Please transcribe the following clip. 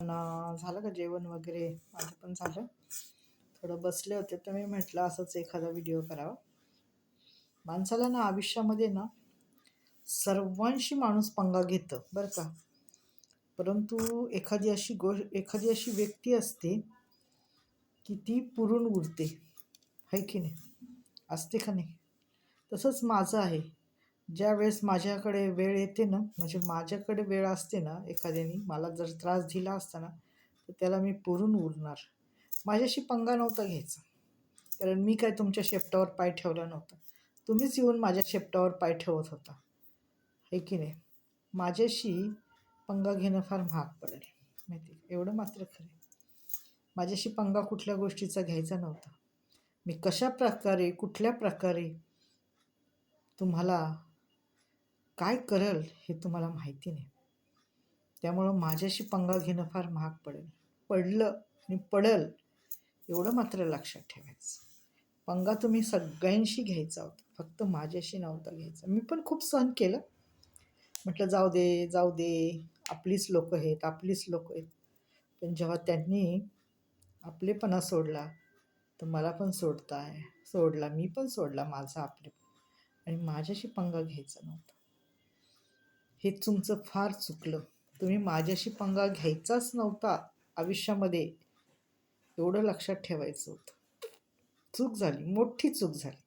झालं का जेवण वगैरे? माझं पण झालं. थोडं बसले होते तर मी म्हटलं असंच एखादा व्हिडिओ करावा. माणसाला ना आयुष्यामध्ये ना सर्वांशी माणूस पंगा घेतं बरं का. परंतु एखादी अशी व्यक्ती असते की ती पुरून उरते, है की नाही? असते का नाही? तसंच माझं आहे. ज्या वेळेस माझ्याकडे वेळ येते ना, म्हणजे माझ्याकडे वेळ असते ना, एखाद्याने मला जर त्रास दिला असता ना, तर त्याला मी पुरून उरणार. माझ्याशी पंगा नव्हता घ्यायचा, कारण मी काय तुमच्या शेपटावर पाय ठेवला नव्हता. तुम्हीच येऊन माझ्या शेपटावर पाय ठेवत होता, है की नाही? माझ्याशी पंगा घेणं फार महाग पडेल, माहिती आहे? एवढं मात्र खरं आहे. माझ्याशी पंगा कुठल्या गोष्टीचा घ्यायचा नव्हता. मी कशा प्रकारे, कुठल्या प्रकारे तुम्हाला काय करेल हे तुम्हाला माहिती नाही. त्यामुळं माझ्याशी पंगा घेणं फार महाग पडेल. पडलं आणि पडेल एवढं मात्र लक्षात ठेवायचं. पंगा तुम्ही सगळ्यांशी घ्यायचा होता, फक्त माझ्याशी नव्हता घ्यायचा. मी पण खूप सहन केलं. म्हटलं जाऊ दे, जाऊ दे, आपलीच लोकं आहेत, आपलीच लोकं आहेत. पण जेव्हा त्यांनी आपलेपणा सोडला, तर मला पण सोडला, मी पण सोडला माझा आपले, आणि माझ्याशी पंगा घ्यायचा नव्हता. हे तुमचं फार चुकलं. तुम्ही माझ्याशी पंगा घ्यायचाच नव्हता आयुष्यामध्ये, एवढं लक्षात ठेवायचं होतं. चूक झाली, मोठी चूक झाली.